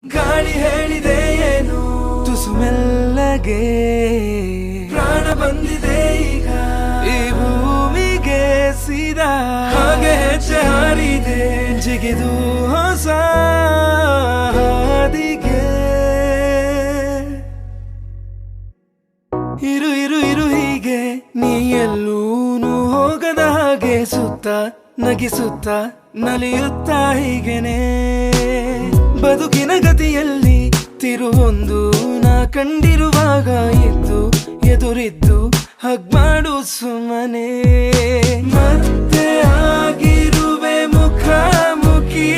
ಗಾಳಿ ಹೇಳಿದೆ ಏನು ತುಸು ಮೆಲ್ಲಗೆ ಪ್ರಾಣ ಬಂದಿದೆ ಈಗ ಈ ಭೂಮಿಗೆ ಸೀದಾ ಹಾಗೆ ಹೆಜ್ಜೆ ಹಾರಿದೆ ಜಿಗಿದು ಹೊಸ ಹಾದಿಗೆ ಇರು ಇರು ಇರು ಹೀಗೆ ನೀ ಎಲ್ಲೂನು ಹೋಗದ ಹಾಗೆ ಸುತ್ತ ನಗಿಸುತ್ತ ನಲಿಯುತ್ತಾ ಹೀಗೆನೆ ಬದುಕಿನ ಗತಿಯಲ್ಲಿ ತಿರುವೊಂದು ನಾ ಕಂಡಿರುವಾಗ ಎದ್ದು ಎದುರಿದ್ದು ಹಗ್ ಮಾಡು ಸುಮ್ಮನೆ ಮತ್ತೆ ಆಗಿರುವೆ ಮುಖಾಮುಖಿ